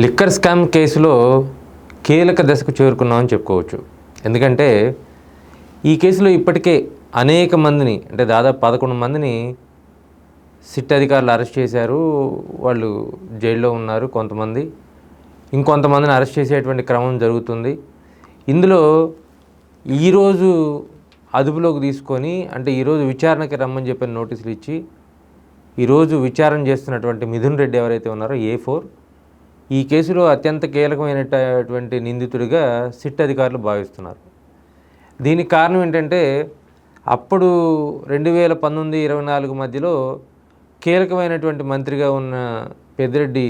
Liquor scam కేసులో కీలక దశకు చేరుకున్నామని చెప్పుకోవచ్చు. ఎందుకంటే ఈ కేసులో ఇప్పటికే అనేక మందిని అంటే దాదాపు 11 మందిని సిట్ అధికారులు అరెస్ట్ చేశారు. వాళ్ళు జైల్లో ఉన్నారు. ఇంకొంతమందిని అరెస్ట్ చేసేటువంటి క్రమం జరుగుతుంది. ఇందులో ఈరోజు అదుపులోకి తీసుకొని అంటే ఈరోజు విచారణకి రమ్మని చెప్పిన నోటీసులు ఇచ్చి ఈరోజు విచారణ చేస్తున్నటువంటి మిథున్ రెడ్డి ఎవరైతే ఉన్నారో A4 ఈ కేసులో అత్యంత కీలకమైనటువంటి నిందితుడిగా సిట్ అధికారులు భావిస్తున్నారు. దీనికి కారణం ఏంటంటే అప్పుడు 2019-24 మధ్యలో కీలకమైనటువంటి మంత్రిగా ఉన్న పెద్దిరెడ్డి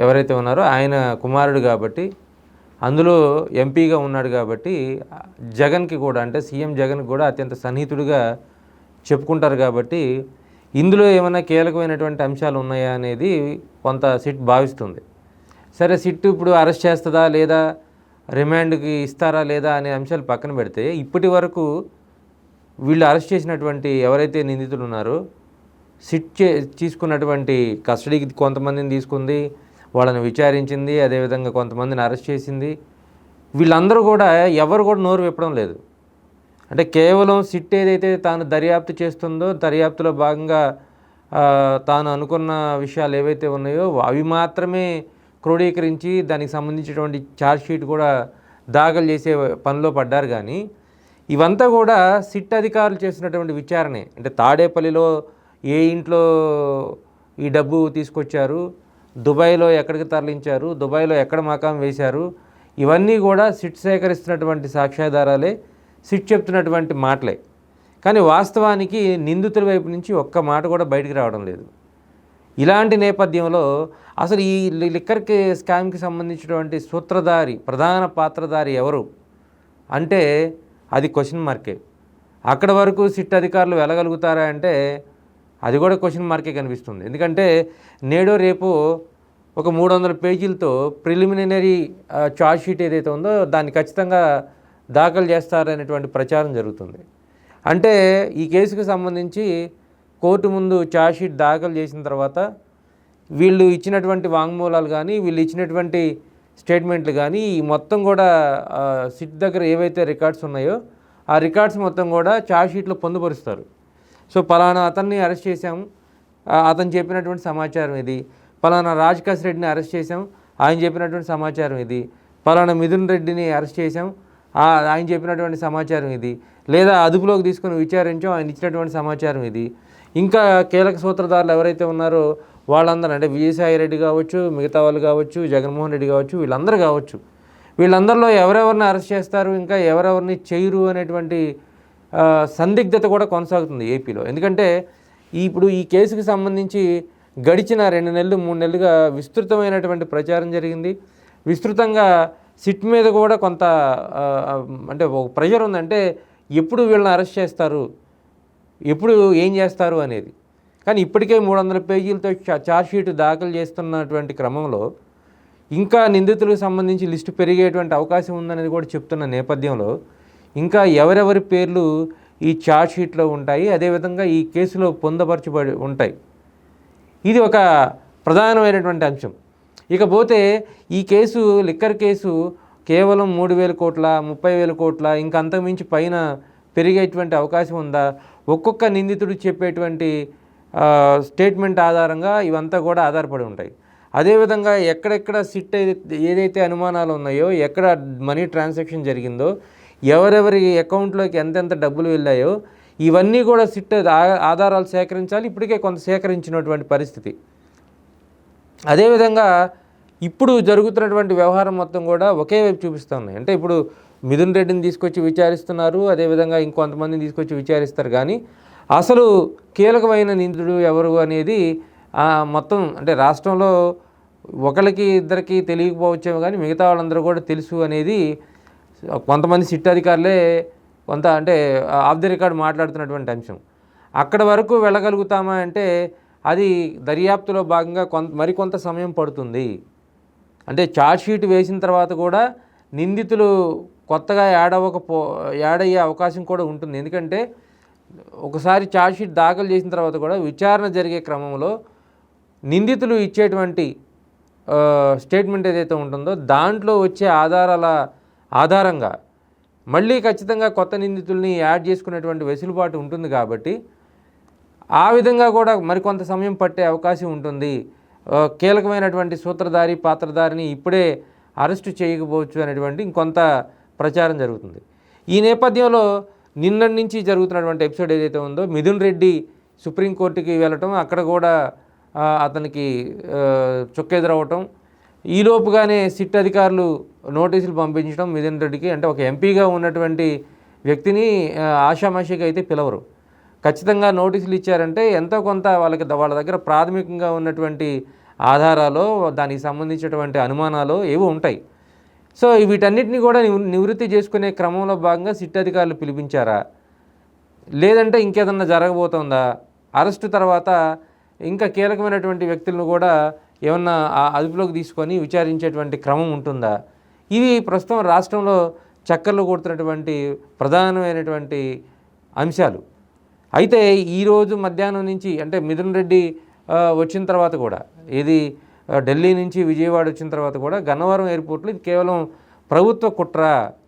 ఎవరైతే ఉన్నారో ఆయన కుమారుడు కాబట్టి, అందులో ఎంపీగా ఉన్నాడు కాబట్టి జగన్కి కూడా అంటే సీఎం జగన్కి కూడా అత్యంత సన్నిహితుడిగా చెప్పుకుంటారు. కాబట్టి ఇందులో ఏమైనా కీలకమైనటువంటి అంశాలు ఉన్నాయా అనేది కొంత సిట్ భావిస్తుంది. సరే, సిట్ ఇప్పుడు అరెస్ట్ చేస్తుందా లేదా, రిమాండ్కి ఇస్తారా లేదా అనే అంశాలు పక్కన పెడితే ఇప్పటి వరకు వీళ్ళు అరెస్ట్ చేసినటువంటి ఎవరైతే నిందితులు ఉన్నారో సిట్ తీసుకున్నటువంటి కస్టడీకి కొంతమందిని తీసుకుంది, వాళ్ళని విచారించింది, అదేవిధంగా కొంతమందిని అరెస్ట్ చేసింది. వీళ్ళందరూ కూడా ఎవరు కూడా నోరు విప్పడం లేదు. అంటే కేవలం సిట్ ఏదైతే తాను దర్యాప్తు చేస్తుందో దర్యాప్తులో భాగంగా తాను అనుకున్న విషయాలు ఏవైతే ఉన్నాయో అవి మాత్రమే క్రోడీకరించి దానికి సంబంధించినటువంటి ఛార్జ్షీట్ కూడా దాఖలు చేసే పనిలో పడ్డారు. కానీ ఇవంతా కూడా సిట్ అధికారులు చేసినటువంటి విచారణే. అంటే తాడేపల్లిలో ఏ ఇంట్లో ఈ డబ్బు తీసుకొచ్చారు, దుబాయ్లో ఎక్కడికి తరలించారు, దుబాయ్లో ఎక్కడ మకాం వేశారు, ఇవన్నీ కూడా సిట్ సేకరిస్తున్నటువంటి సాక్ష్యాధారాలే, సిట్ చెప్తున్నటువంటి మాటలే. కానీ వాస్తవానికి నిందితుల వైపు నుంచి ఒక్క మాట కూడా బయటికి రావడం లేదు. ఇలాంటి నేపథ్యంలో అసలు ఈ లిక్కర్ స్కామ్కి సంబంధించినటువంటి సూత్రధారి, ప్రధాన పాత్రధారి ఎవరు అంటే అది క్వశ్చన్ మార్కే. అక్కడ వరకు సిట్ అధికారులు వెళ్ళగలుగుతారా అంటే అది కూడా క్వశ్చన్ మార్కే కనిపిస్తుంది. ఎందుకంటే నేడో రేపు ఒక 300 పేజీలతో ప్రిలిమినరీ ఛార్జ్షీట్ ఏదైతే ఉందో దాన్ని ఖచ్చితంగా దాఖలు చేస్తారనేటువంటి ప్రచారం జరుగుతుంది. అంటే ఈ కేసుకు సంబంధించి కోర్టు ముందు ఛార్జ్షీట్ దాఖలు చేసిన తర్వాత వీళ్ళు ఇచ్చినటువంటి వాంగ్మూలాలు కానీ, వీళ్ళు ఇచ్చినటువంటి స్టేట్మెంట్లు కానీ ఈ మొత్తం కూడా సిట్ దగ్గర ఏవైతే రికార్డ్స్ ఉన్నాయో ఆ రికార్డ్స్ మొత్తం కూడా ఛార్జ్షీట్లో పొందుపరుస్తారు. సో పలానా అతన్ని అరెస్ట్ చేశాము, అతను చెప్పినటువంటి సమాచారం ఇది, పలానా రాజకాశ్ రెడ్డిని అరెస్ట్ చేశాం, ఆయన చెప్పినటువంటి సమాచారం ఇది, పలానా మిథున్ రెడ్డిని అరెస్ట్ చేశాం, ఆయన చెప్పినటువంటి సమాచారం ఇది, లేదా అదుపులోకి తీసుకుని విచారించాం, ఆయన ఇచ్చినటువంటి సమాచారం ఇది. ఇంకా కీలక సూత్రధారులు ఎవరైతే ఉన్నారో వాళ్ళందరూ అంటే విజయసాయి రెడ్డి కావచ్చు, మిగతా వాళ్ళు కావచ్చు, జగన్మోహన్ రెడ్డి కావచ్చు, వీళ్ళందరూ కావచ్చు, వీళ్ళందరిలో ఎవరెవరిని అరెస్ట్ చేస్తారు, ఇంకా ఎవరెవరిని చేయరు అనేటువంటి సందిగ్ధత కూడా కొనసాగుతుంది ఏపీలో. ఎందుకంటే ఇప్పుడు ఈ కేసుకి సంబంధించి గడిచిన 2 నెలలు 3 నెలలుగా విస్తృతమైనటువంటి ప్రచారం జరిగింది. విస్తృతంగా సిట్ మీద కూడా కొంత అంటే ఒక ప్రెషర్ ఉందంటే ఎప్పుడు వీళ్ళని అరెస్ట్ చేస్తారు, ఎప్పుడు ఏం చేస్తారు అనేది. కానీ ఇప్పటికే 300 పేజీలతో ఛార్జ్షీట్ దాఖలు చేస్తున్నటువంటి క్రమంలో ఇంకా నిందితులకు సంబంధించి లిస్టు పెరిగేటువంటి అవకాశం ఉందనేది కూడా చెప్తున్న నేపథ్యంలో ఇంకా ఎవరెవరి పేర్లు ఈ ఛార్జ్షీట్లో ఉంటాయి, అదేవిధంగా ఈ కేసులో పొందుపరచబడి ఉంటాయి, ఇది ఒక ప్రధానమైనటువంటి అంశం. ఇకపోతే ఈ కేసు లిక్కర్ కేసు కేవలం 3,000 కోట్ల 30,000 కోట్ల ఇంకా అంతకుమించి పైన పెరిగేటువంటి అవకాశం ఉందా? ఒక్కొక్క నిందితుడు చెప్పేటువంటి స్టేట్మెంట్ ఆధారంగా ఇవంతా కూడా ఆధారపడి ఉంటాయి. అదేవిధంగా ఎక్కడెక్కడ సిట్ ఏదైతే అనుమానాలు ఉన్నాయో, ఎక్కడ మనీ ట్రాన్సాక్షన్ జరిగిందో, ఎవరెవరి అకౌంట్లోకి ఎంతెంత డబ్బులు వెళ్ళాయో ఇవన్నీ కూడా సిట్ ఆధారాలు సేకరించాలి. ఇప్పటికే కొంత సేకరించినటువంటి పరిస్థితి. అదేవిధంగా ఇప్పుడు జరుగుతున్నటువంటి వ్యవహారం మొత్తం కూడా ఒకే వైపు చూపిస్తూ ఉన్నాయి. అంటే ఇప్పుడు మిథున్ రెడ్డిని తీసుకొచ్చి విచారిస్తున్నారు, అదేవిధంగా ఇంకొంతమందిని తీసుకొచ్చి విచారిస్తారు. కానీ అసలు కీలకమైన నిందితుడు ఎవరు అనేది మొత్తం అంటే రాష్ట్రంలో ఒకరికి ఇద్దరికి తెలియకపోవచ్చేమో కానీ మిగతా వాళ్ళందరూ కూడా తెలుసు అనేది కొంతమంది సిట్ అధికారులే కొంత అంటే ఆఫ్ ది రికార్డ్ మాట్లాడుతున్నటువంటి అంశం. అక్కడ వరకు వెళ్ళగలుగుతామా అంటే అది దర్యాప్తులో భాగంగా మరికొంత సమయం పడుతుంది. అంటే ఛార్జ్షీట్ వేసిన తర్వాత కూడా నిందితులు కొత్తగా యాడ్ అయ్యే అవకాశం కూడా ఉంటుంది. ఎందుకంటే ఒకసారి ఛార్జ్షీట్ దాఖలు చేసిన తర్వాత కూడా విచారణ జరిగే క్రమంలో నిందితులు ఇచ్చేటువంటి స్టేట్మెంట్ ఏదైతే ఉంటుందో దాంట్లో వచ్చే ఆధారంగా మళ్ళీ ఖచ్చితంగా కొత్త నిందితుల్ని యాడ్ చేసుకునేటువంటి వెసులుబాటు ఉంటుంది కాబట్టి ఆ విధంగా కూడా మరికొంత సమయం పట్టే అవకాశం ఉంటుంది. కీలకమైనటువంటి సూత్రధారి పాత్రధారిని ఇప్పుడే అరెస్టు చేయకపోవచ్చు అనేటువంటి ఇంకొంత ప్రచారం జరుగుతుంది. ఈ నేపథ్యంలో నిన్నటి నుంచి జరుగుతున్నటువంటి ఎపిసోడ్ ఏదైతే ఉందో మిథున్ రెడ్డి సుప్రీంకోర్టుకి వెళ్ళటం, అక్కడ కూడా అతనికి చుక్కెదురవ్వటం, ఈలోపుగానే సిట్ అధికారులు నోటీసులు పంపించడం మిథున్ రెడ్డికి. అంటే ఒక ఎంపీగా ఉన్నటువంటి వ్యక్తిని ఆషామాషిగా అయితే పిలవరు. ఖచ్చితంగా నోటీసులు ఇచ్చారంటే ఎంతో కొంత వాళ్ళ దగ్గర ప్రాథమికంగా ఉన్నటువంటి ఆధారాలు, దానికి సంబంధించినటువంటి అనుమానాలు ఏవో ఉంటాయి. సో వీటన్నిటిని కూడా నివృత్తి చేసుకునే క్రమంలో భాగంగా సిట్ అధికారులు పిలిపించారా, లేదంటే ఇంకేదన్నా జరగబోతుందా, అరెస్టు తర్వాత ఇంకా కీలకమైనటువంటి వ్యక్తులను కూడా ఏమన్నా అదుపులోకి తీసుకొని విచారించేటువంటి క్రమం ఉంటుందా? ఇవి ప్రస్తుతం రాష్ట్రంలో చక్కర్లు కొడుతున్నటువంటి ప్రధానమైనటువంటి అంశాలు. అయితే ఈరోజు మధ్యాహ్నం నుంచి అంటే మిథున్ రెడ్డి వచ్చిన తర్వాత కూడా ఢిల్లీ నుంచి విజయవాడ వచ్చిన తర్వాత కూడా గన్నవరం ఎయిర్పోర్ట్లో ఇది కేవలం ప్రభుత్వ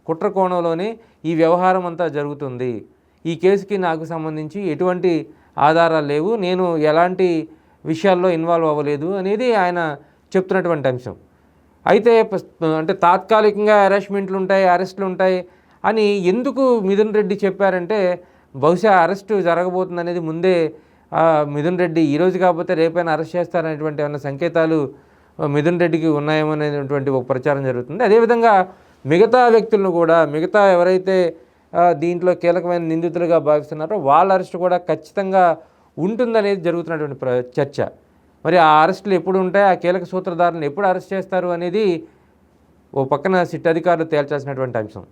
కుట్ర కోణంలోనే ఈ వ్యవహారం అంతా జరుగుతుంది. ఈ కేసుకి నాకు సంబంధించి ఎటువంటి ఆధారాలు లేవు, నేను ఎలాంటి విషయాల్లో ఇన్వాల్వ్ అవ్వలేదు అనేది ఆయన చెప్తున్నటువంటి అంశం. అయితే అంటే తాత్కాలికంగా అరెస్టులు ఉంటాయి అని ఎందుకు మిథున్ రెడ్డి చెప్పారంటే, బహుశా అరెస్టు జరగబోతుంది అనేది ముందే మిథున్ రెడ్డి ఈరోజు కాకపోతే రేపైనా అరెస్ట్ చేస్తారనేటువంటి ఏమైనా సంకేతాలు మిథున్ రెడ్డికి ఉన్నాయేమనేటువంటి ఒక ప్రచారం జరుగుతుంది. అదేవిధంగా మిగతా వ్యక్తులను కూడా, మిగతా ఎవరైతే దీంట్లో కీలకమైన నిందితులుగా భావిస్తున్నారో వాళ్ళ అరెస్ట్ కూడా ఖచ్చితంగా ఉంటుందనేది జరుగుతున్నటువంటి చర్చ. మరి ఆ అరెస్టులు ఎప్పుడు ఉంటాయి, ఆ కీలక సూత్రధారులను ఎప్పుడు అరెస్ట్ చేస్తారు అనేది ఓ పక్కన సిట్ అధికారులు తేల్చాల్సినటువంటి అంశం.